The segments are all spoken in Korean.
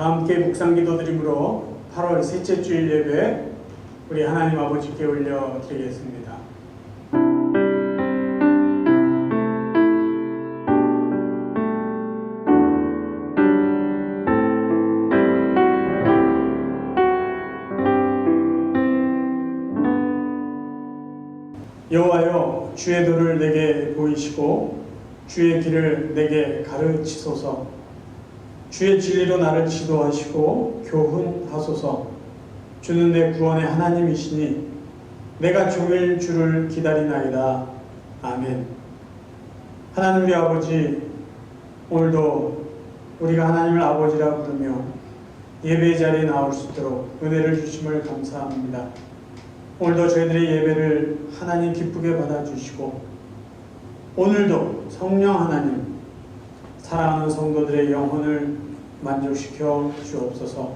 다 함께 묵상 기도드림으로 8월 셋째 주일 예배 우리 하나님 아버지께 올려드리겠습니다. 여호와여, 주의 도를 내게 보이시고 주의 길을 내게 가르치소서. 주의 진리로 나를 지도하시고 교훈하소서. 주는 내 구원의 하나님이시니 내가 종일 주를 기다리나이다. 아멘. 하나님 우리 아버지, 오늘도 우리가 하나님을 아버지라 부르며 예배 자리에 나올 수 있도록 은혜를 주심을 감사합니다. 오늘도 저희들의 예배를 하나님 기쁘게 받아주시고 오늘도 성령 하나님 사랑하는 성도들의 영혼을 만족시켜 주옵소서.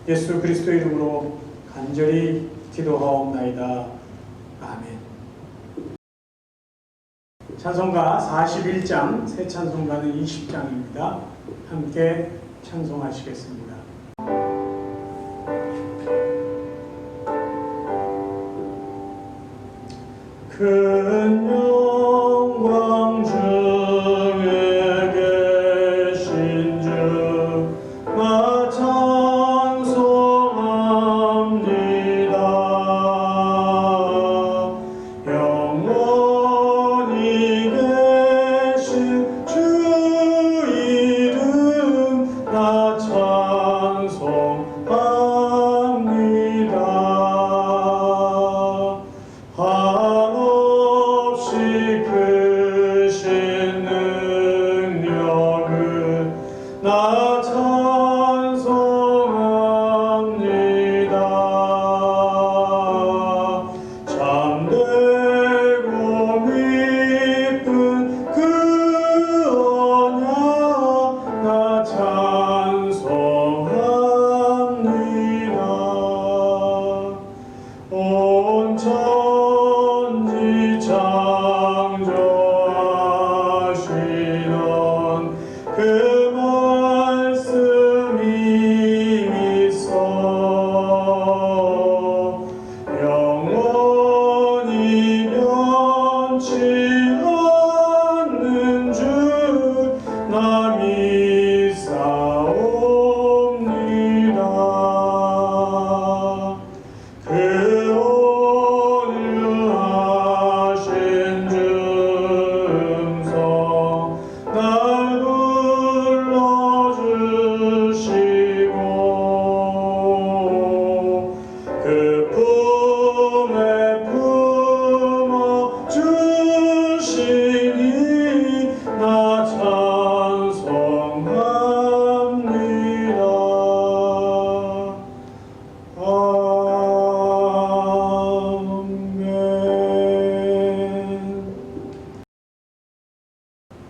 예수 그리스도 이름으로 간절히 기도하옵나이다. 아멘. 찬송가 41장, 새 찬송가는 20장입니다. 함께 찬송하시겠습니다. 큰 영광 중에 계신 주 나 찬송합니다. 영원히 계신 주 이름 나 찬송합니다. 나 찬송합니다. 참되고 깊은 그 언약 나 찬송합니다. 온 천지 창조하시던 그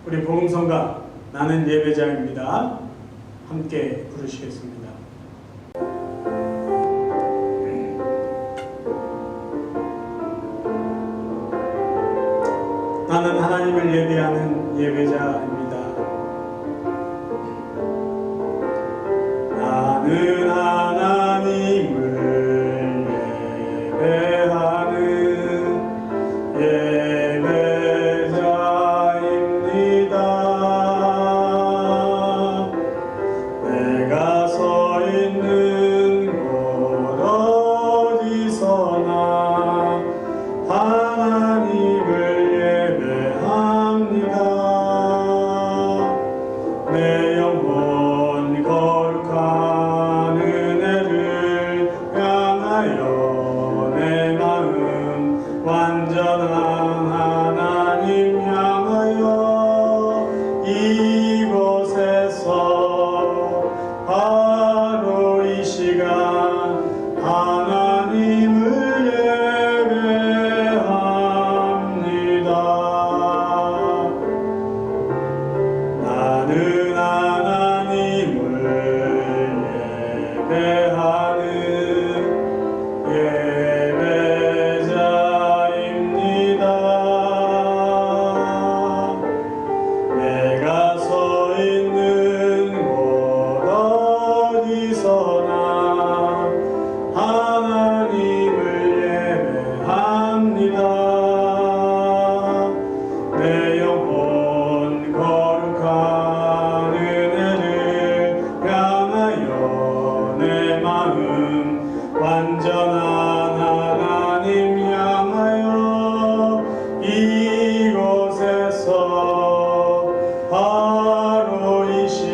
우리 복음성가 나는 예배자입니다. 함께 부르시겠습니다. 나는 하나님을 예배하는 예배자입니다. 나는 하나님을 예배하는 예배자입니다. 내가 서 있는 곳 어디서나 하나님을 예배합니다. 내 영혼 거룩한 은혜를 향하여 내 마음 완전한 하나님 향하여 이곳에서 바로 이 시간 하나님을 예배합니다. 나는 하나님을 예배하는 예배자입니다. 내가 서 있는 곳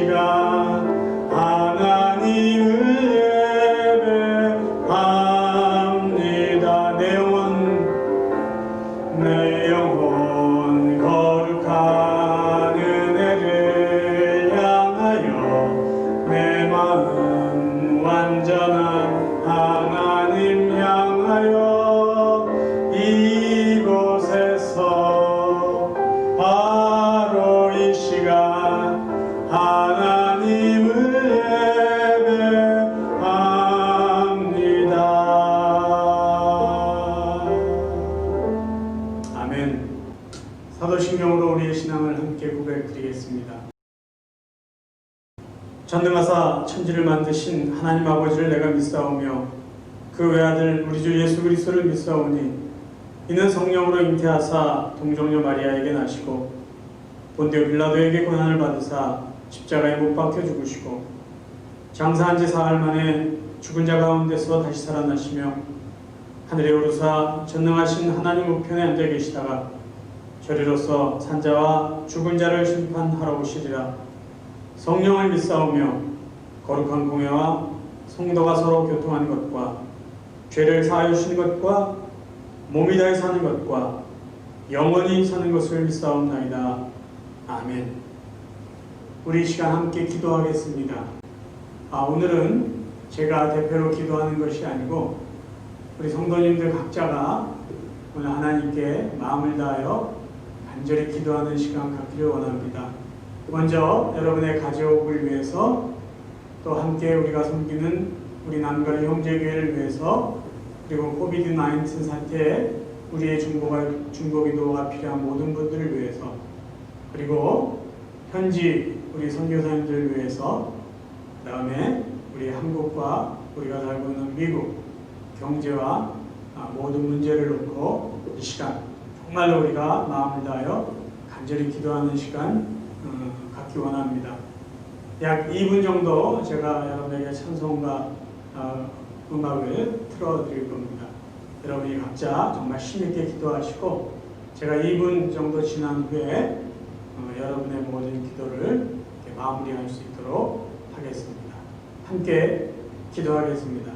시간 하나님을 예배합니다. 내 영혼 거룩한 은혜를 향하여 내 마음 완전한 하나님 향하여 이곳에서 바로 이 시간 하나님을 예배합니다. 아멘. 사도신경으로 우리의 신앙을 함께 고백드리겠습니다. 전능하사 천지를 만드신 하나님 아버지를 내가 믿사오며 그 외아들 우리 주 예수 그리스도를 믿사오니 이는 성령으로 잉태하사 동정녀 마리아에게 나시고 본디오 빌라도에게 고난을 받으사 십자가에 못 박혀 죽으시고 장사한 지 사흘 만에 죽은 자 가운데서 다시 살아나시며 하늘에 오르사 전능하신 하나님 우편에 앉아 계시다가 저리로서 산자와 죽은 자를 심판하러 오시리라. 성령을 믿사오며 거룩한 공회와 성도가 서로 교통하는 것과 죄를 사하여 주시는 것과 몸이 다해 사는 것과 영원히 사는 것을 믿사옵나이다. 아멘. 우리 이 시간 함께 기도하겠습니다. 오늘은 제가 대표로 기도하는 것이 아니고 우리 성도님들 각자가 오늘 하나님께 마음을 다하여 간절히 기도하는 시간 갖기를 원합니다. 먼저 여러분의 가족을 위해서 또 함께 우리가 섬기는 우리 남가리 형제교회를 위해서 그리고 코비드-19 사태에 우리의 중보기도가 필요한 모든 분들을 위해서 그리고 현지 우리 선교사님들을 위해서 그 다음에 우리 한국과 우리가 살고 있는 미국 경제와 모든 문제를 놓고 이 시간 정말로 우리가 마음을 다하여 간절히 기도하는 시간 갖기 원합니다. 약 2분 정도 제가 여러분에게 찬송과 음악을 틀어드릴 겁니다. 여러분이 각자 정말 힘있게 기도하시고 제가 2분 정도 지난 후에 여러분의 모든 기도를 마무리할 수 있도록 하겠습니다. 함께 기도하겠습니다.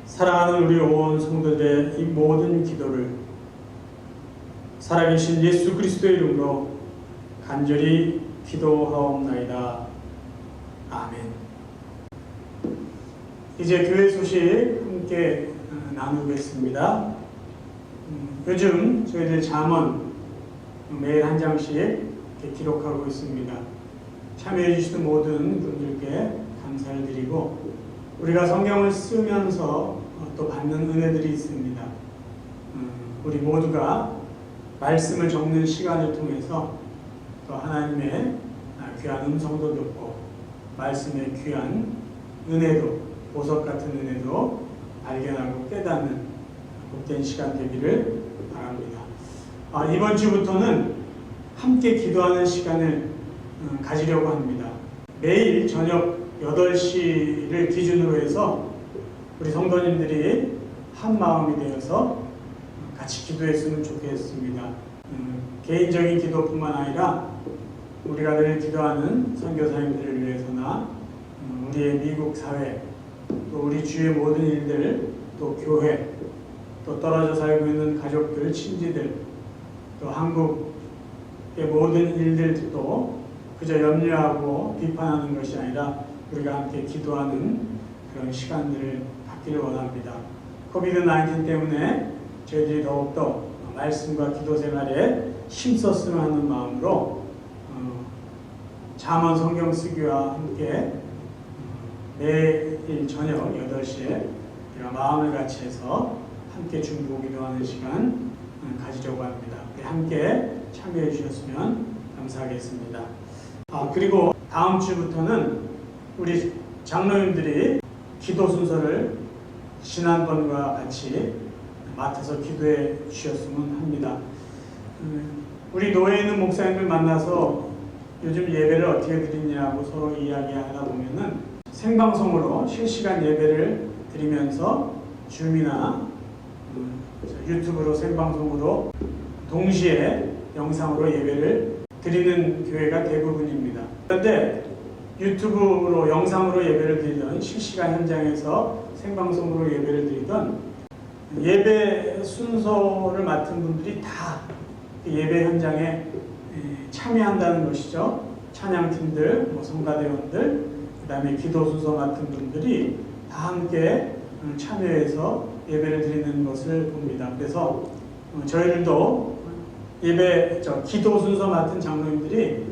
사랑하는 우리 온 성도들의 이 모든 기도를 살아계신 예수 그리스도의 이름으로 간절히 기도하옵나이다. 아멘. 이제 교회 소식 함께 나누겠습니다. 요즘 저희들 잠언 매일 한 장씩 이렇게 기록하고 있습니다. 참여해 주시는 모든 분들께 감사를 드리고 우리가 성경을 쓰면서 또 받는 은혜들이 있습니다. 우리 모두가 말씀을 적는 시간을 통해서 또 하나님의 귀한 음성도 듣고 말씀의 귀한 은혜도, 보석 같은 은혜도 발견하고 깨닫는 복된 시간 되기를 바랍니다. 이번 주부터는 함께 기도하는 시간을 가지려고 합니다. 매일 저녁 8시를 기준으로 해서 우리 성도님들이 한 마음이 되어서 같이 기도했으면 좋겠습니다. 개인적인 기도뿐만 아니라 우리가 늘 기도하는 선교사님들을 위해서나 우리의 미국 사회, 또 우리 주의 모든 일들, 또 교회, 또 떨어져 살고 있는 가족들, 친지들, 또 한국의 모든 일들도 그저 염려하고 비판하는 것이 아니라 우리가 함께 기도하는 그런 시간들을 갖기를 원합니다. 코비드-19 때문에 저희들이 더욱더 말씀과 기도 생활에 힘썼으면 하는 마음으로 잠언 성경 쓰기와 함께 매일 저녁 8시에 우리가 마음을 같이 해서 함께 중보 기도하는 시간 가지려고 합니다. 함께 참여해 주셨으면 감사하겠습니다. 그리고 다음 주부터는 우리 장로님들이 기도 순서를 지난번과 같이 맡아서 기도해 주셨으면 합니다. 우리 노예에 있는 목사님들 만나서 요즘 예배를 어떻게 드리냐고 서로 이야기하다 보면은 생방송으로 실시간 예배를 드리면서 줌이나 유튜브로 생방송으로 동시에 영상으로 예배를 드리는 교회가 대부분입니다. 그런데 유튜브로 영상으로 예배를 드리던 실시간 현장에서 생방송으로 예배를 드리던 예배 순서를 맡은 분들이 다 예배 현장에 참여한다는 것이죠. 찬양팀들, 성가대원들, 그 다음에 기도 순서 맡은 분들이 다 함께 참여해서 예배를 드리는 것을 봅니다. 그래서 저희들도 기도 순서 맡은 장로님들이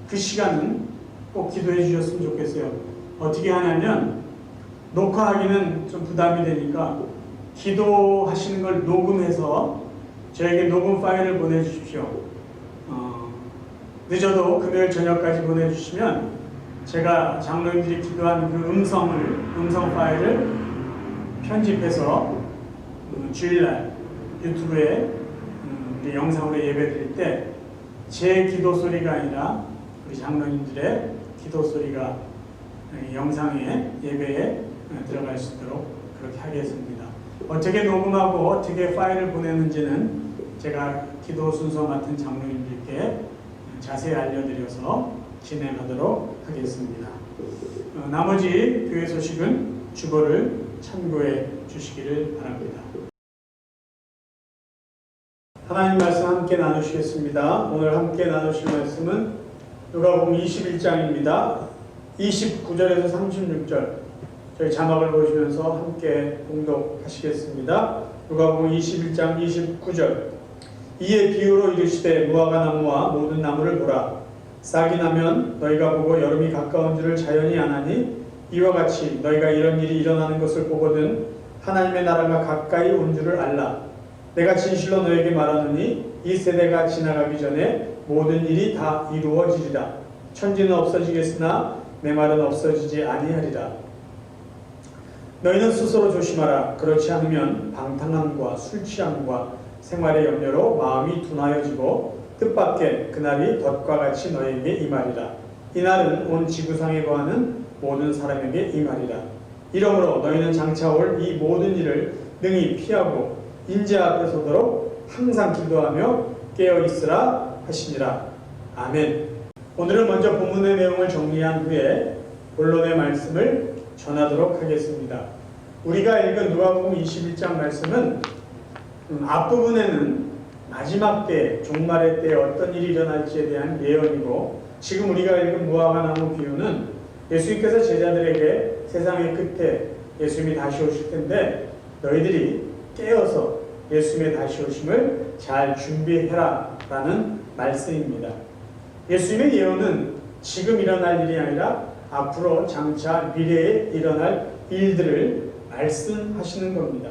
그 시간은 꼭 기도해 주셨으면 좋겠어요. 어떻게 하냐면 녹화하기는 좀 부담이 되니까 기도하시는 걸 녹음해서 저에게 녹음 파일을 보내주십시오. 늦어도 금요일 저녁까지 보내주시면 제가 장로님들이 기도하는 그 음성 파일을 편집해서 주일날 유튜브에 우리 영상으로 예배 드릴 때 제 기도 소리가 아니라 우리 장로님들의 기도 소리가 영상에 예배에 들어갈 수 있도록 그렇게 하겠습니다. 어떻게 녹음하고 어떻게 파일을 보내는지는 제가 기도 순서 맡은 장로님들께 자세히 알려드려서 진행하도록 하겠습니다. 나머지 교회 소식은 주보를 참고해 주시기를 바랍니다. 하나님 말씀 함께 나누시겠습니다. 오늘 함께 나누실 말씀은 누가복음 21장입니다. 29절에서 36절 저희 자막을 보시면서 함께 봉독하시겠습니다. 누가복음 21장 29절 이에 비유로 이르시되 무화과 나무와 모든 나무를 보라. 싹이 나면 너희가 보고 여름이 가까운 줄을 자연히 아나니 이와 같이 너희가 이런 일이 일어나는 것을 보거든 하나님의 나라가 가까이 온 줄을 알라. 내가 진실로 너에게 말하노니 이 세대가 지나가기 전에 모든 일이 다 이루어지리라. 천지는 없어지겠으나 내 말은 없어지지 아니하리라. 너희는 스스로 조심하라. 그렇지 않으면 방탕함과 술 취함과 생활의 염려로 마음이 둔하여지고 뜻밖의 그날이 덫과 같이 너희에게 임하리라. 이날은 온 지구상에 거하는 모든 사람에게 임하리라. 이러므로 너희는 장차 올 이 모든 일을 능히 피하고 인재 앞에 서도록 항상 기도하며 깨어 있으라 하시니라. 아멘. 오늘은 먼저 본문의 내용을 정리한 후에 본론의 말씀을 전하도록 하겠습니다. 우리가 읽은 누가복음 21장 말씀은 앞부분에는 마지막 때, 종말의 때에 어떤 일이 일어날지에 대한 예언이고, 지금 우리가 읽은 무화과 나무 비유는 예수님께서 제자들에게 세상의 끝에 예수님이 다시 오실 텐데 너희들이 깨어서 예수님의 다시 오심을 잘 준비해라 라는 말씀입니다. 예수님의 예언은 지금 일어날 일이 아니라 앞으로 장차 미래에 일어날 일들을 말씀하시는 겁니다.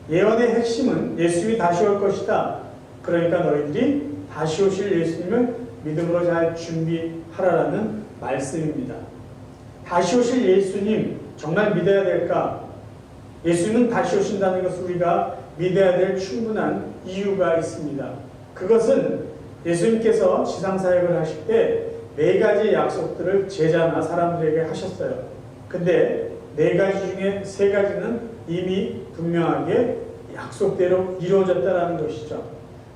예언의 핵심은 예수님이 다시 올 것이다 그러니까 너희들이 다시 오실 예수님을 믿음으로 잘 준비하라라는 말씀입니다. 다시 오실 예수님 정말 믿어야 될까? 예수님은 다시 오신다는 것을 우리가 믿어야 될 충분한 이유가 있습니다. 그것은 예수님께서 지상사역을 하실 때 4가지 약속들을 제자나 사람들에게 하셨어요. 근데 4가지 중에 3가지는 이미 분명하게 약속대로 이루어졌다는 것이죠.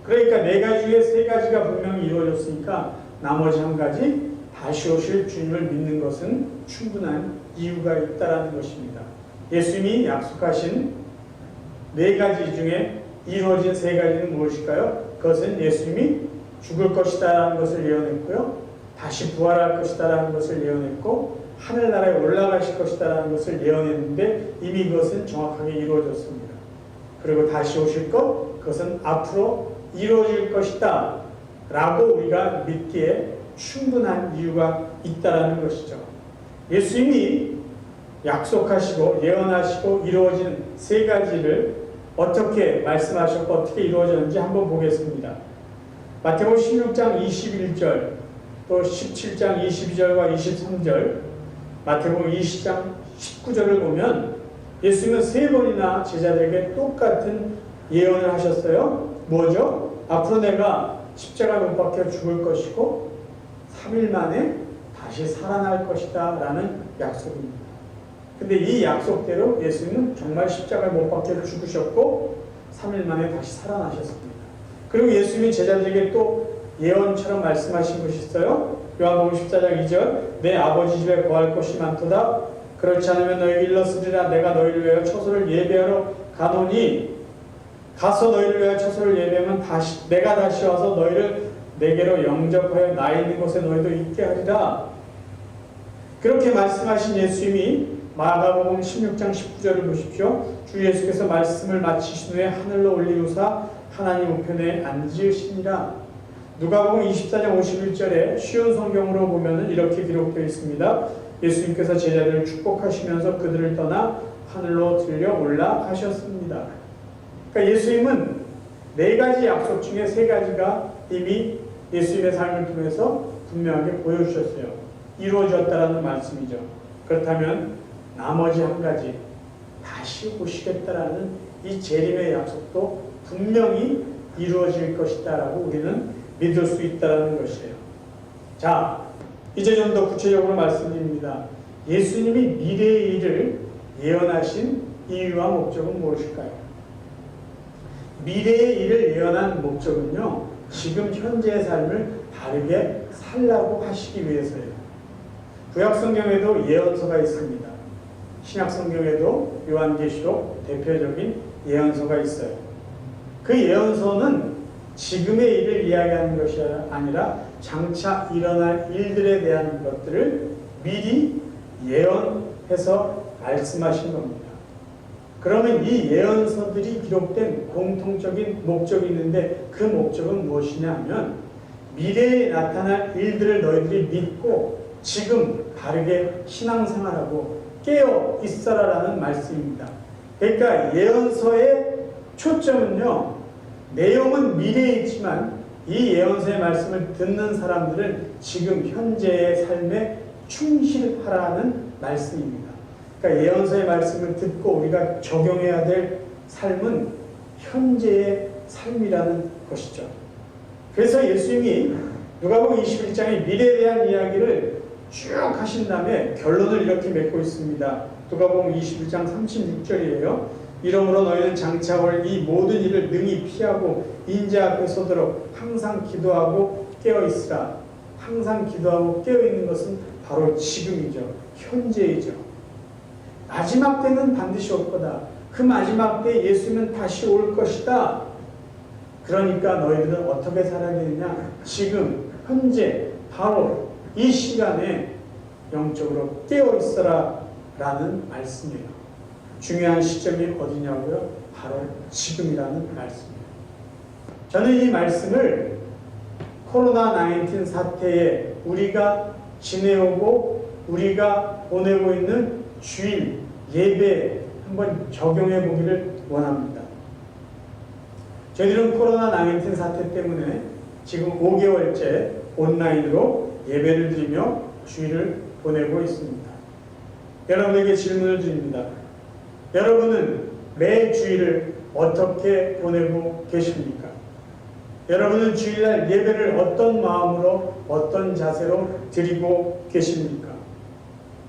그러니까 4가지 중에 3가지가 분명히 이루어졌으니까 나머지 1가지 다시 오실 주님을 믿는 것은 충분한 이유가 있다는 것입니다. 예수님이 약속하신 4가지 중에 이루어진 3가지는 무엇일까요? 그것은 예수님이 죽을 것이다라는 것을 예언했고요. 다시 부활할 것이다라는 것을 예언했고 하늘나라에 올라가실 것이다라는 것을 예언했는데 이미 그것은 정확하게 이루어졌습니다. 그리고 다시 오실 것, 그것은 앞으로 이루어질 것이다 라고 우리가 믿기에 충분한 이유가 있다는 것이죠. 예수님이 약속하시고 예언하시고 이루어진 3가지를 어떻게 말씀하셨고 어떻게 이루어졌는지 한번 보겠습니다. 마태복음 16장 21절 또 17장 22절과 23절 마태복음 20장 19절을 보면 예수님은 3번이나 제자들에게 똑같은 예언을 하셨어요. 뭐죠? 앞으로 내가 십자가에 못 박혀 죽을 것이고 3일 만에 다시 살아날 것이다 라는 약속입니다. 근데 이 약속대로 예수님은 정말 십자가에 못 박혀 죽으셨고 3일 만에 다시 살아나셨습니다. 그리고 예수님이 제자들에게 또 예언처럼 말씀하신 것이 있어요. 요한복음 14장 2절 내 아버지 집에 거할 곳이 많도다. 그렇지 않으면 너희에게 일렀으리라. 내가 너희를 위하여 처소를 예배하러 가노니 가서 너희를 위하여 처소를 예배하면 내가 다시 와서 너희를 내게로 영접하여 나 있는 곳에 너희도 있게 하리라. 그렇게 말씀하신 예수님이 마가복음 16장 19절을 보십시오. 주 예수께서 말씀을 마치신 후에 하늘로 올리우사 하나님 우편에 앉으시니라. 누가복음 24장 51절에 쉬운 성경으로 보면 이렇게 기록되어 있습니다. 예수님께서 제자들을 축복하시면서 그들을 떠나 하늘로 들려 올라가셨습니다. 그러니까 예수님은 4가지 약속 중에 3가지가 이미 예수님의 삶을 통해서 분명하게 보여주셨어요. 이루어졌다라는 말씀이죠. 그렇다면 나머지 1가지 다시 오시겠다라는 이 재림의 약속도 분명히 이루어질 것이다라고 우리는 믿을 수 있다는 것이에요. 자, 이제 좀 더 구체적으로 말씀드립니다. 예수님이 미래의 일을 예언하신 이유와 목적은 무엇일까요? 미래의 일을 예언한 목적은요, 지금 현재의 삶을 다르게 살라고 하시기 위해서예요. 구약성경에도 예언서가 있습니다. 신약성경에도 요한계시록 대표적인 예언서가 있어요. 그 예언서는 지금의 일을 이야기하는 것이 아니라 장차 일어날 일들에 대한 것들을 미리 예언해서 말씀하신 겁니다. 그러면 이 예언서들이 기록된 공통적인 목적이 있는데 그 목적은 무엇이냐 하면 미래에 나타날 일들을 너희들이 믿고 지금 바르게 신앙생활하고 깨어 있어라라는 말씀입니다. 그러니까 예언서의 초점은요, 내용은 미래에 있지만 이 예언서의 말씀을 듣는 사람들은 지금 현재의 삶에 충실하라는 말씀입니다. 그러니까 예언서의 말씀을 듣고 우리가 적용해야 될 삶은 현재의 삶이라는 것이죠. 그래서 예수님이 누가복음 21장의 미래에 대한 이야기를 쭉 하신 다음에 결론을 이렇게 맺고 있습니다. 누가복음 21장 36절이에요. 이러므로 너희는 장차 올 이 모든 일을 능히 피하고 인자 앞에 서도록 항상 기도하고 깨어있으라. 항상 기도하고 깨어있는 것은 바로 지금이죠. 현재이죠. 마지막 때는 반드시 올 거다. 그 마지막 때 예수님은 다시 올 것이다. 그러니까 너희들은 어떻게 살아야 되느냐? 지금 현재 바로 이 시간에 영적으로 깨어있어라 라는 말씀이에요. 중요한 시점이 어디냐고요? 바로 지금이라는 말씀이에요. 저는 이 말씀을 코로나19 사태에 우리가 지내오고 우리가 보내고 있는 주일 예배에 한번 적용해 보기를 원합니다. 저희들은 코로나19 사태 때문에 지금 5개월째 온라인으로 예배를 드리며 주일을 보내고 있습니다. 여러분에게 질문을 드립니다. 여러분은 매 주일을 어떻게 보내고 계십니까? 여러분은 주일날 예배를 어떤 마음으로, 어떤 자세로 드리고 계십니까?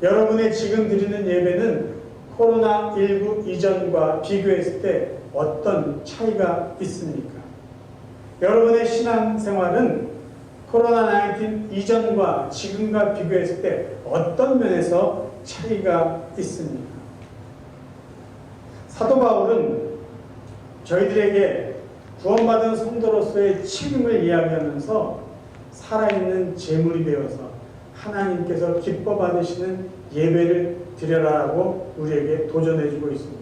여러분의 지금 드리는 예배는 코로나19 이전과 비교했을 때 어떤 차이가 있습니까? 여러분의 신앙생활은 코로나19 이전과 지금과 비교했을 때 어떤 면에서 차이가 있습니까? 사도 바울은 저희들에게 구원받은 성도로서의 책임을 이야기하면서 살아있는 제물이 되어서 하나님께서 기뻐 받으시는 예배를 드려라라고 우리에게 도전해주고 있습니다.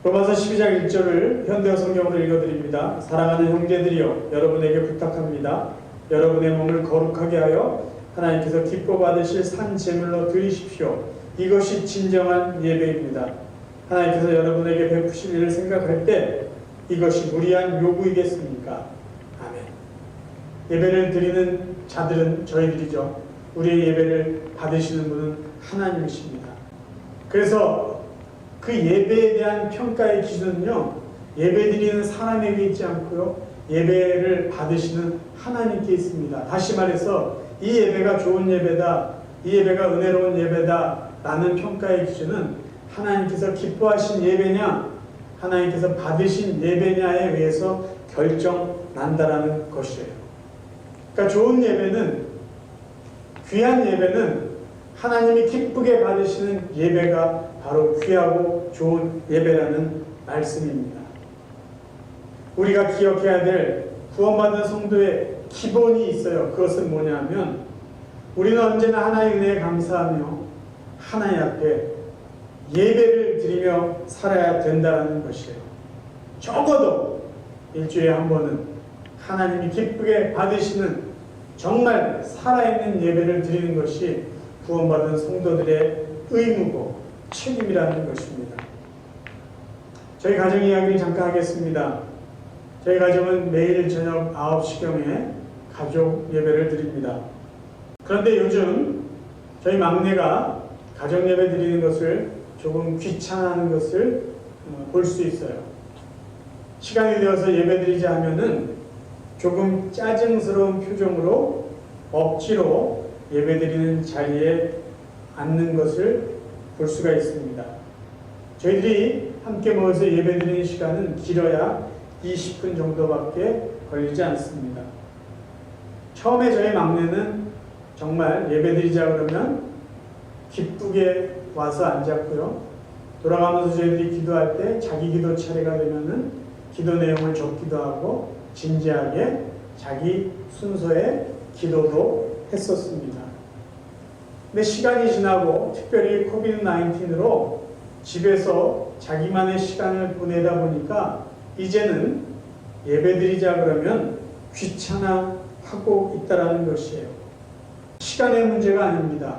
로마서 12장 1절을 현대어 성경으로 읽어드립니다. 사랑하는 형제들이여, 여러분에게 부탁합니다. 여러분의 몸을 거룩하게 하여 하나님께서 기뻐 받으실 산 제물로 드리십시오. 이것이 진정한 예배입니다. 하나님께서 여러분에게 베푸실 일을 생각할 때 이것이 무리한 요구이겠습니까? 아멘. 예배를 드리는 자들은 저희들이죠. 우리의 예배를 받으시는 분은 하나님이십니다. 그래서 그 예배에 대한 평가의 기준은요, 예배 드리는 사람에게 있지 않고요, 예배를 받으시는 하나님께 있습니다. 다시 말해서 이 예배가 좋은 예배다, 이 예배가 은혜로운 예배다 라는 평가의 기준은 하나님께서 기뻐하신 예배냐, 하나님께서 받으신 예배냐에 의해서 결정난다라는 것이에요. 그러니까 좋은 예배는, 귀한 예배는 하나님이 기쁘게 받으시는 예배가 바로 귀하고 좋은 예배라는 말씀입니다. 우리가 기억해야 될 구원받은 성도의 기본이 있어요. 그것은 뭐냐면 우리는 언제나 하나의 은혜에 감사하며 하나님 앞에 예배를 드리며 살아야 된다는 것이에요. 적어도 일주일에 한 번은 하나님이 기쁘게 받으시는 정말 살아있는 예배를 드리는 것이 구원받은 성도들의 의무고 책임이라는 것입니다. 저희 가정 이야기를 잠깐 하겠습니다. 저희 가정은 매일 저녁 9시경에 가족 예배를 드립니다. 그런데 요즘 저희 막내가 가정 예배 드리는 것을 조금 귀찮아하는 것을 볼 수 있어요. 시간이 되어서 예배 드리자 하면은 조금 짜증스러운 표정으로 억지로 예배 드리는 자리에 앉는 것을 볼 수가 있습니다. 저희들이 함께 모여서 예배 드리는 시간은 길어야 20분 정도밖에 걸리지 않습니다. 처음에 저희 막내는 정말 예배 드리자 그러면 기쁘게 와서 앉았고요. 돌아가면서 저희들이 기도할 때 자기 기도 차례가 되면은 기도 내용을 적기도 하고 진지하게 자기 순서의 기도도 했었습니다. 근데 시간이 지나고 특별히 코비드-19으로 집에서 자기만의 시간을 보내다 보니까 이제는 예배드리자 그러면 귀찮아하고 있다는 것이에요. 시간의 문제가 아닙니다.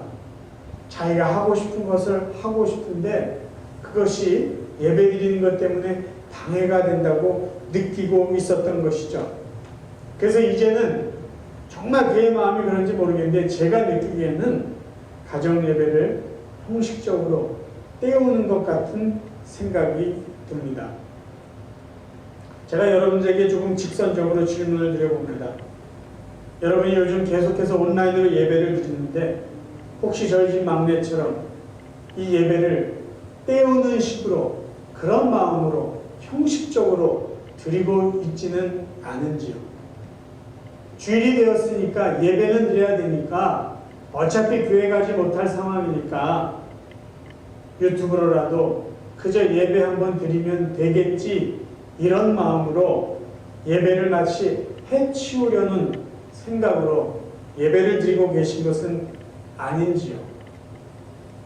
자기가 하고 싶은 것을 하고 싶은데 그것이 예배드리는 것 때문에 방해가 된다고 느끼고 있었던 것이죠. 그래서 이제는 정말 그의 마음이 그런지 모르겠는데 제가 느끼기에는 가정 예배를 형식적으로 때우는 것 같은 생각이 듭니다. 제가 여러분에게 조금 직선적으로 질문을 드려봅니다. 여러분이 요즘 계속해서 온라인으로 예배를 드리는데 혹시 저희 집 막내처럼 이 예배를 때우는 식으로 그런 마음으로 형식적으로 드리고 있지는 않은지요? 주일이 되었으니까 예배는 드려야 되니까 어차피 교회 가지 못할 상황이니까 유튜브로라도 그저 예배 한번 드리면 되겠지 이런 마음으로 예배를 마치 해치우려는 생각으로 예배를 드리고 계신 것은 아닌지요?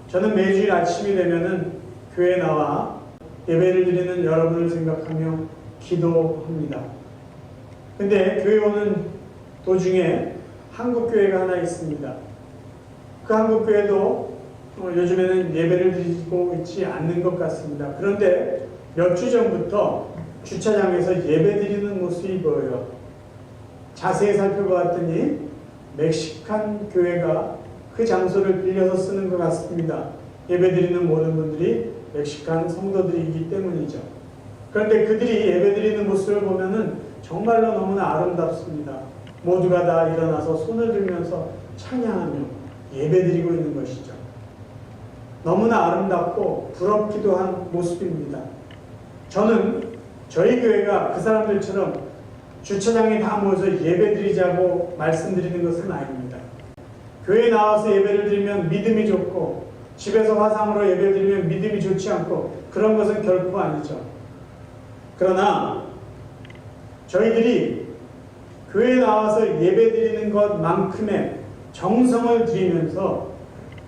저는 매주일 아침이 되면은 교회에 나와 예배를 드리는 여러분을 생각하며 기도합니다. 근데 교회 오는 도중에 한국교회가 하나 있습니다. 그 한국교회도 요즘에는 예배를 드리고 있지 않는 것 같습니다. 그런데 몇 주 전부터 주차장에서 예배드리는 모습이 보여요. 자세히 살펴보았더니 멕시칸 교회가 그 장소를 빌려서 쓰는 것 같습니다. 예배드리는 모든 분들이 멕시칸 성도들이기 때문이죠. 그런데 그들이 예배드리는 모습을 보면은 정말로 너무나 아름답습니다. 모두가 다 일어나서 손을 들면서 찬양하며 예배드리고 있는 것이죠. 너무나 아름답고 부럽기도 한 모습입니다. 저는 저희 교회가 그 사람들처럼 주차장에 다 모여서 예배드리자고 말씀드리는 것은 아닙니다. 교회에 나와서 예배를 드리면 믿음이 좋고 집에서 화상으로 예배드리면 믿음이 좋지 않고 그런 것은 결코 아니죠. 그러나 저희들이 교회에 나와서 예배드리는 것만큼의 정성을 들이면서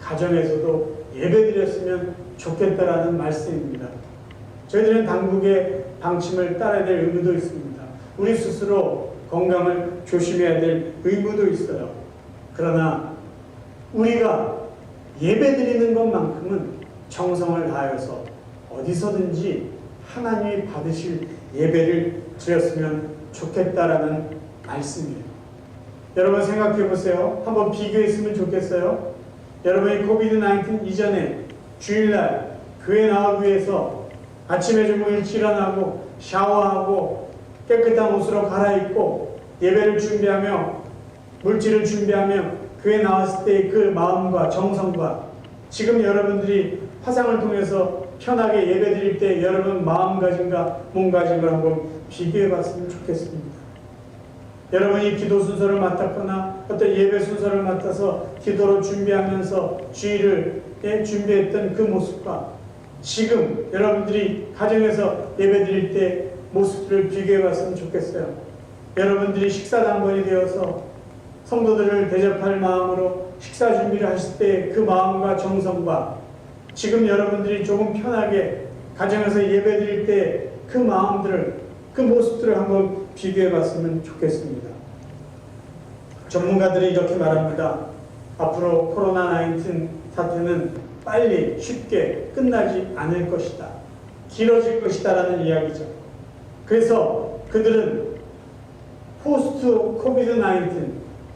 가정에서도 예배드렸으면 좋겠다라는 말씀입니다. 저희들은 당국의 방침을 따라야 될 의무도 있습니다. 우리 스스로 건강을 조심해야 될 의무도 있어요. 그러나 우리가 예배드리는 것만큼은 정성을 다하여서 어디서든지 하나님이 받으실 예배를 드렸으면 좋겠다라는 말씀이에요. 여러분 생각해 보세요. 한번 비교했으면 좋겠어요. 여러분이 코비드-19 이전에 주일날 교회 나오기 위해서 아침에 좀 일찍 일어나고 샤워하고 깨끗한 옷으로 갈아입고 예배를 준비하며 물질을 준비하며 교회 나왔을 때의 그 마음과 정성과 지금 여러분들이 화상을 통해서 편하게 예배드릴 때 여러분 마음가짐과 몸가짐을 한번 비교해 봤으면 좋겠습니다. 여러분이 기도 순서를 맡았거나 어떤 예배 순서를 맡아서 기도로 준비하면서 주일을 준비했던 그 모습과 지금 여러분들이 가정에서 예배드릴 때 모습들을 비교해 봤으면 좋겠어요. 여러분들이 식사당번이 되어서 성도들을 대접할 마음으로 식사 준비를 하실 때 그 마음과 정성과 지금 여러분들이 조금 편하게 가정에서 예배드릴 때 그 마음들을 그 모습들을 한번 비교해 봤으면 좋겠습니다. 전문가들이 이렇게 말합니다. 앞으로 코로나19 사태는 빨리 쉽게 끝나지 않을 것이다. 길어질 것이다 라는 이야기죠. 그래서 그들은 포스트 코비드-19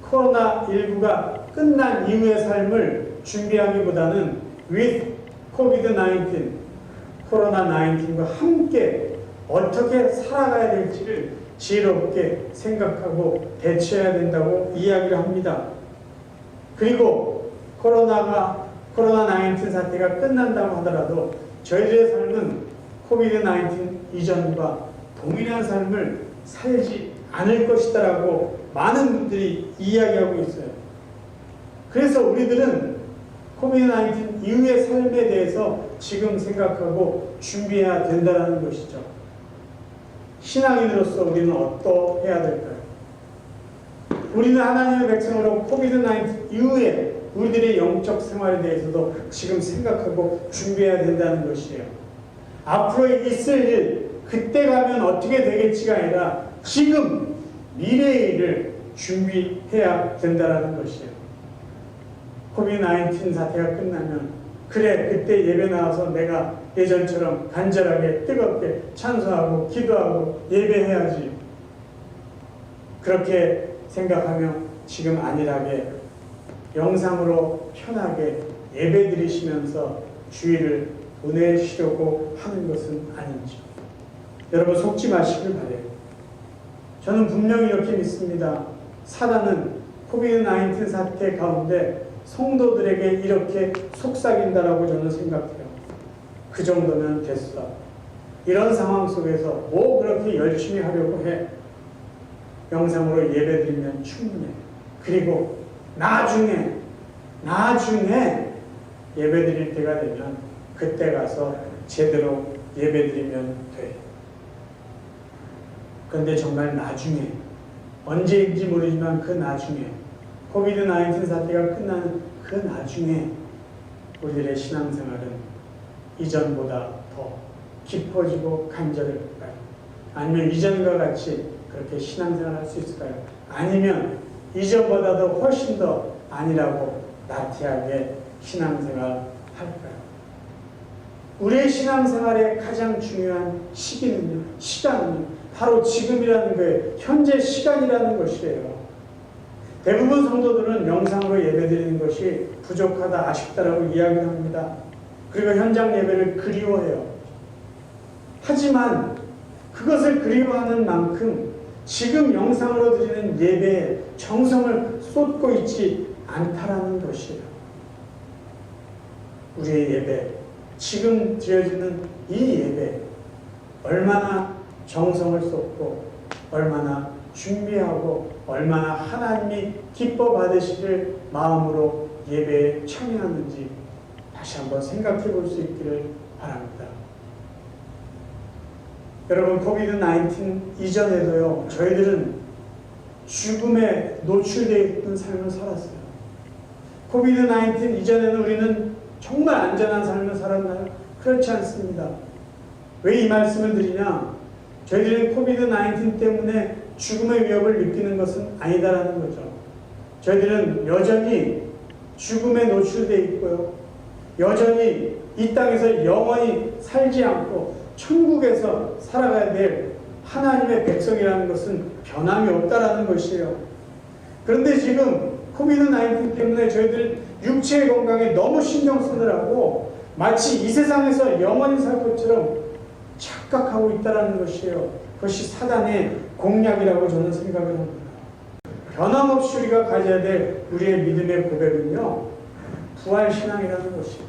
코로나19가 끝난 이후의 삶을 준비하기보다는 with 코비드-19 코로나19과 함께 어떻게 살아가야 될지를 지혜롭게 생각하고 대처해야 된다고 이야기를 합니다. 그리고 코로나19 사태가 끝난다고 하더라도 저희들의 삶은 코비드-19 이전과 동일한 삶을 살지 않을 것이다라고 많은 분들이 이야기하고 있어요. 그래서 우리들은 코비드-19 이후의 삶에 대해서 지금 생각하고 준비해야 된다는 것이죠. 신앙인으로서 우리는 어떠해야 될까요? 우리는 하나님의 백성으로 코비드-19 이후에 우리들의 영적 생활에 대해서도 지금 생각하고 준비해야 된다는 것이에요. 앞으로 있을 일, 그때 가면 어떻게 되겠지가 아니라 지금 미래의 일을 준비해야 된다는 것이에요. 코비드-19 사태가 끝나면 그래 그때 예배 나와서 내가 예전처럼 간절하게 뜨겁게 찬송하고 기도하고 예배해야지. 그렇게 생각하며 지금 안일하게 영상으로 편하게 예배 드리시면서 주일을 보내시려고 하는 것은 아닌지 여러분 속지 마시길 바라요. 저는 분명히 이렇게 믿습니다. 사단은 코비드-19 사태 가운데 성도들에게 이렇게 속삭인다라고 저는 생각해요. 그 정도면 됐어. 이런 상황 속에서 뭐 그렇게 열심히 하려고 해. 영상으로 예배드리면 충분해. 그리고 나중에 예배드릴 때가 되면 그때 가서 제대로 예배드리면 돼. 그런데 정말 나중에 언제인지 모르지만 그 나중에 코비드-19 사태가 끝나는 그 나중에 우리들의 신앙생활은 이전보다 더 깊어지고 간절해질까요? 아니면 이전과 같이 그렇게 신앙생활을 할 수 있을까요? 아니면 이전보다도 훨씬 더 아니라고 나태하게 신앙생활 할까요? 우리의 신앙생활의 가장 중요한 시간은요, 바로 지금이라는 거예요. 현재 시간이라는 것이에요. 대부분 성도들은 영상으로 예배드리는 것이 부족하다, 아쉽다라고 이야기를 합니다. 그리고 현장 예배를 그리워해요. 하지만 그것을 그리워하는 만큼 지금 영상으로 드리는 예배에 정성을 쏟고 있지 않다라는 것이에요. 우리의 예배, 지금 드려지는 이 예배, 얼마나 정성을 쏟고 얼마나 준비하고 얼마나 하나님이 기뻐 받으시길 마음으로 예배에 참여하는지 다시 한번 생각해 볼 수 있기를 바랍니다. 여러분, 코비드-19 이전에도요, 저희들은 죽음에 노출되어 있던 삶을 살았어요. 코비드-19 이전에는 우리는 정말 안전한 삶을 살았나요? 그렇지 않습니다. 왜 이 말씀을 드리냐? 저희들이 코비드-19 때문에 죽음의 위협을 느끼는 것은 아니다라는 거죠. 저희들은 여전히 죽음에 노출되어 있고요. 여전히 이 땅에서 영원히 살지 않고 천국에서 살아가야 될 하나님의 백성이라는 것은 변함이 없다라는 것이에요. 그런데 지금 코비드-19 때문에 저희들 육체의 건강에 너무 신경 쓰느라고 마치 이 세상에서 영원히 살 것처럼 착각하고 있다는 것이에요. 그것이 사단의 공략이라고 저는 생각을 합니다. 변함없이 우리가 가져야 될 우리의 믿음의 고백은요, 부활신앙이라는 것이에요.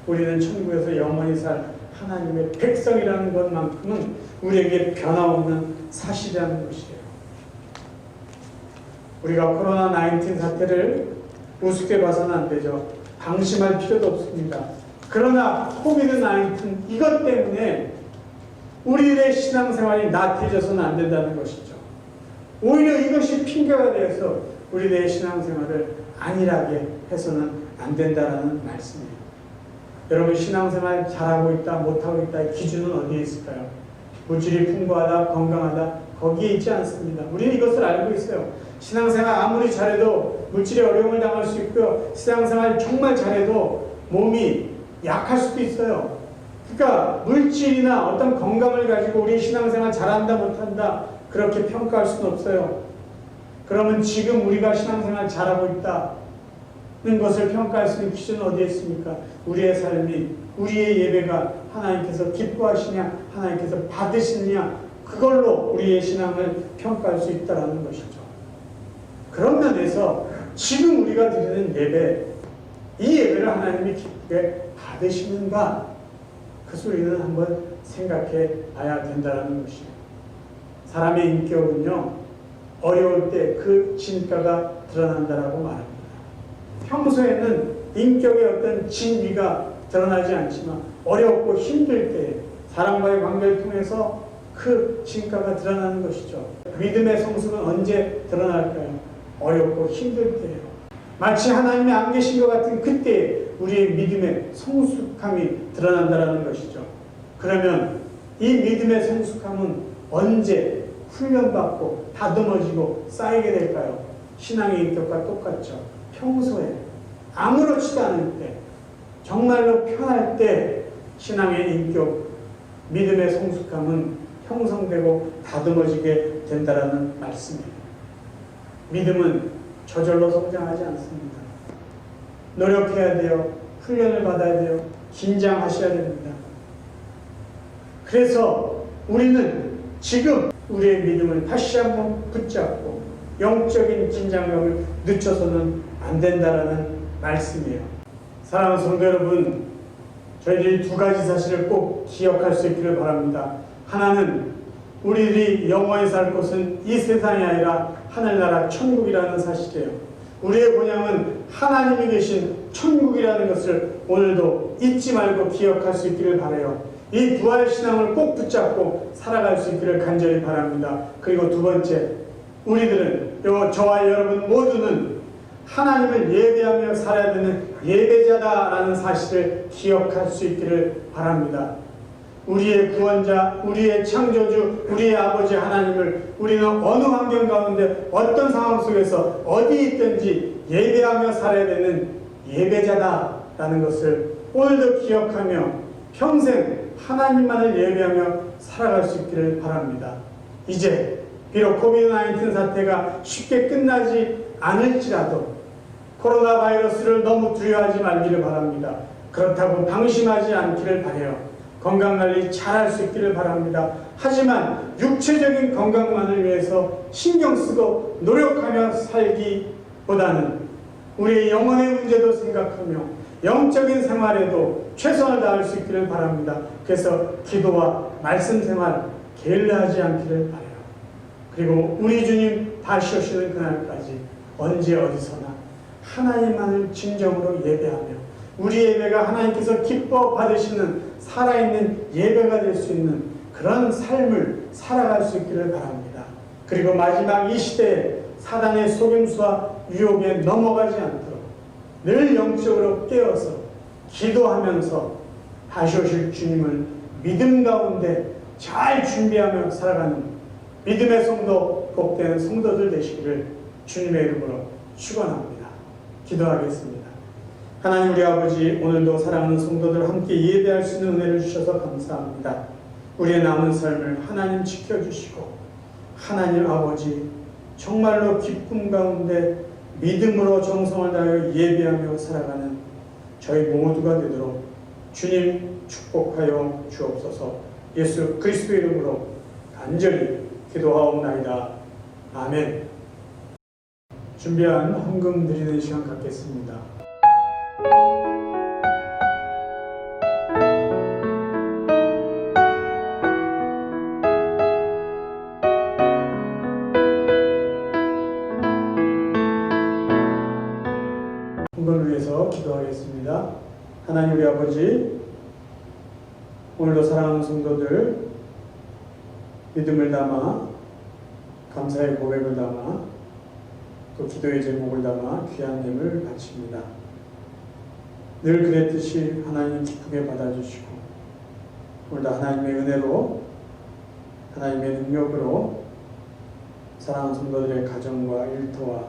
우리는 천국에서 영원히 살 하나님의 백성이라는 것만큼은 우리에게 변함없는 사실이라는 것이에요. 우리가 코로나19 사태를 우습게 봐서는 안 되죠. 방심할 필요도 없습니다. 그러나 코비드-19 이것 때문에 우리의 신앙생활이 나태해져서는 안 된다는 것이죠. 오히려 이것이 핑계가 되어서 우리의 신앙생활을 안일하게 해서는 안 된다는 말씀이에요. 여러분, 신앙생활 잘하고 있다, 못하고 있다의 기준은 어디에 있을까요? 물질이 풍부하다, 건강하다, 거기에 있지 않습니다. 우리는 이것을 알고 있어요. 신앙생활 아무리 잘해도 물질의 어려움을 당할 수 있고요. 신앙생활 정말 잘해도 몸이 약할 수도 있어요. 그러니까 물질이나 어떤 건강을 가지고 우리 신앙생활 잘한다, 못한다 그렇게 평가할 수는 없어요. 그러면 지금 우리가 신앙생활 잘하고 있다는 것을 평가할 수 있는 기준은 어디에 있습니까? 우리의 삶이, 우리의 예배가 하나님께서 기뻐하시냐, 하나님께서 받으시느냐, 그걸로 우리의 신앙을 평가할 수 있다는 것이죠. 그런 면에서 지금 우리가 드리는 예배, 이 예배를 하나님이 기쁘게 받으시는가, 그것을 우리는 한번 생각해 봐야 된다는 것이에요. 사람의 인격은요, 어려울 때 그 진가가 드러난다라고 말합니다. 평소에는 인격의 어떤 진위가 드러나지 않지만 어렵고 힘들 때 사람과의 관계를 통해서 그 진가가 드러나는 것이죠. 믿음의 성숙은 언제 드러날까요? 어렵고 힘들 때예요. 마치 하나님이 안 계신 것 같은 그때 우리의 믿음의 성숙함이 드러난다는 것이죠. 그러면 이 믿음의 성숙함은 언제 훈련받고 다듬어지고 쌓이게 될까요? 신앙의 인격과 똑같죠. 평소에 아무렇지도 않을 때, 정말로 편할 때 신앙의 인격, 믿음의 성숙함은 형성되고 다듬어지게 된다는 말씀이에요. 믿음은 저절로 성장하지 않습니다. 노력해야 돼요. 훈련을 받아야 돼요. 긴장하셔야 됩니다. 그래서 우리는 지금 우리의 믿음을 다시 한번 붙잡고 영적인 긴장감을 늦춰서는 안 된다라는 말씀이에요. 사랑하는 성도 여러분, 저희들이 두 가지 사실을 꼭 기억할 수 있기를 바랍니다. 하나는 우리들이 영원히 살 곳은 이 세상이 아니라 하늘나라 천국이라는 사실이에요. 우리의 본향은 하나님이 계신 천국이라는 것을 오늘도 잊지 말고 기억할 수 있기를 바라요. 이 부활신앙을 꼭 붙잡고 살아갈 수 있기를 간절히 바랍니다. 그리고 두 번째, 우리들은, 저와 여러분 모두는 하나님을 예배하며 살아야 되는 예배자다라는 사실을 기억할 수 있기를 바랍니다. 우리의 구원자, 우리의 창조주, 우리의 아버지 하나님을 우리는 어느 환경 가운데 어떤 상황 속에서 어디 있든지 예배하며 살아야 되는 예배자다라는 것을 오늘도 기억하며 평생 하나님만을 예배하며 살아갈 수 있기를 바랍니다. 이제 비록 코비드-19 사태가 쉽게 끝나지 않을지라도 코로나 바이러스를 너무 두려워하지 말기를 바랍니다. 그렇다고 방심하지 않기를 바라요. 건강관리 잘할 수 있기를 바랍니다. 하지만 육체적인 건강만을 위해서 신경 쓰고 노력하며 살기보다는 우리의 영혼의 문제도 생각하며 영적인 생활에도 최선을 다할 수 있기를 바랍니다. 그래서 기도와 말씀 생활 게을리하지 않기를 바라요. 그리고 우리 주님 다시 오시는 그날까지 언제 어디서나 하나님만을 진정으로 예배하며 우리 예배가 하나님께서 기뻐 받으시는 살아있는 예배가 될 수 있는 그런 삶을 살아갈 수 있기를 바랍니다. 그리고 마지막 이 시대에 사단의 속임수와 유혹에 넘어가지 않도록 늘 영적으로 깨어서 기도하면서 다시 오실 주님을 믿음 가운데 잘 준비하며 살아가는 믿음의 성도, 복되는 성도들 되시기를 주님의 이름으로 축원합니다. 기도하겠습니다. 하나님 우리 아버지, 오늘도 사랑하는 성도들 함께 예배할 수 있는 은혜를 주셔서 감사합니다. 우리의 남은 삶을 하나님 지켜주시고 하나님 아버지 정말로 기쁨 가운데 믿음으로 정성을 다하여 예배하며 살아가는 저희 모두가 되도록 주님 축복하여 주옵소서. 예수 그리스도의 이름으로 간절히 기도하옵나이다. 아멘. 준비한 헌금 드리는 시간 갖겠습니다. 헌금을 위해서 기도하겠습니다. 하나님 우리 아버지, 오늘도 사랑하는 성도들 믿음을 담아 감사의 고백을 담아 또 기도의 제목을 담아 귀한 예물 바칩니다. 늘 그랬듯이 하나님 기쁘게 받아주시고 오늘도 하나님의 은혜로 하나님의 능력으로 사랑하는 성도들의 가정과 일터와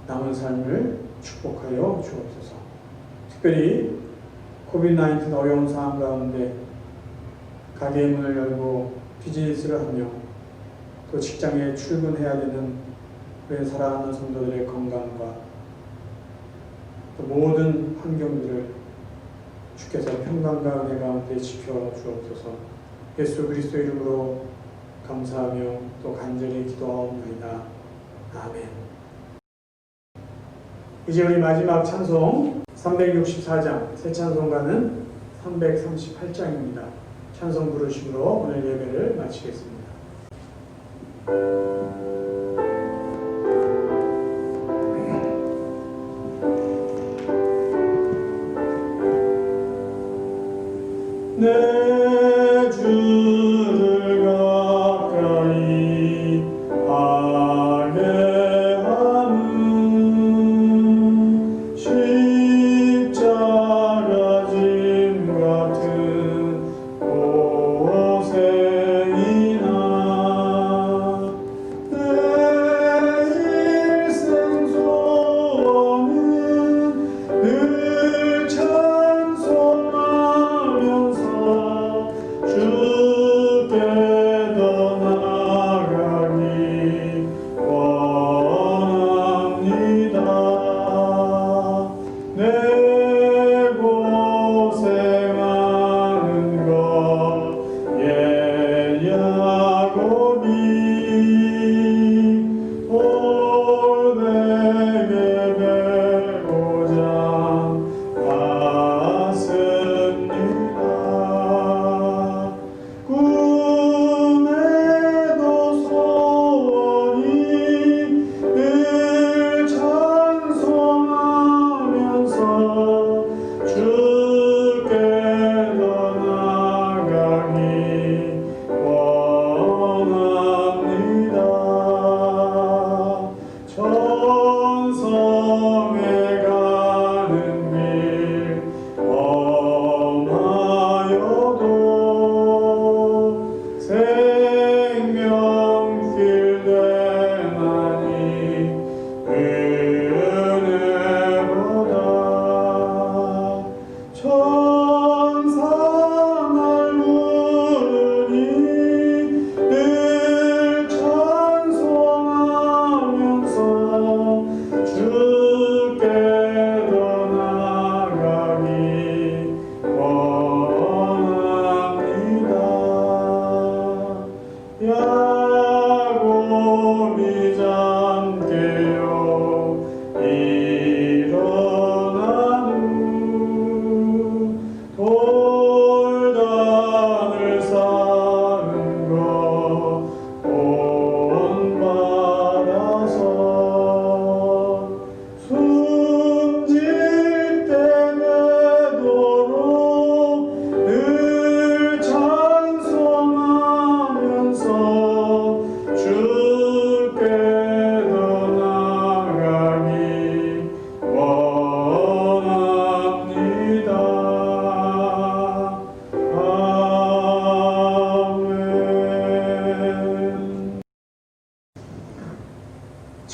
남은 삶을 축복하여 주옵소서. 특별히 코비드-19 어려운 상황 가운데 가게의 문을 열고 비즈니스를 하며 또 직장에 출근해야 되는 우리 사랑하는 성도들의 건강과 또 모든 환경들을 주께서 평강과 은혜 가운데 지켜주옵소서. 예수 그리스도 이름으로 감사하며 또 간절히 기도하옵나이다. 아멘. 이제 우리 마지막 찬송 364장 새 찬송가는 338장입니다. 찬송 부르심으로 오늘 예배를 마치겠습니다. 내 주를 가까이 하게 하는 십자가 짐 같은 고생이나 내 일생 소원은 늘 찬송하면서 주께 더 나아가기 원합니다. 내 고생하는 것 예야곱이 올 내게 배고자 왔습니다. 꿈에도 소원이 늘 찬송하면서 주께 더 나아가기 원합니다. 천성에 가는 길 험하여도 생명길 되나니 은혜보다 천사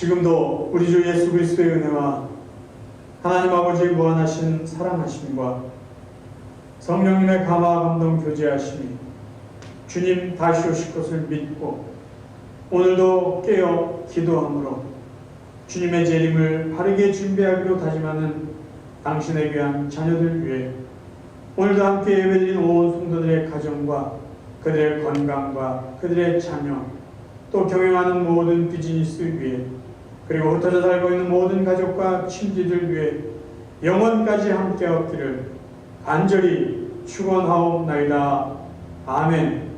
지금도 우리 주 예수 그리스도의 은혜와 하나님 아버지의 무한하신 사랑하심과 성령님의 감화 감동 교제하심이 주님 다시 오실 것을 믿고 오늘도 깨어 기도함으로 주님의 재림을 바르게 준비하기로 다짐하는 당신의 귀한 자녀들 위해 오늘도 함께 예배드린 온 성도들의 가정과 그들의 건강과 그들의 자녀 또 경영하는 모든 비즈니스 위해 그리고 흩어져 살고 있는 모든 가족과 친지들 위해 영원까지 함께 없기를 간절히 축원하옵나이다. 아멘.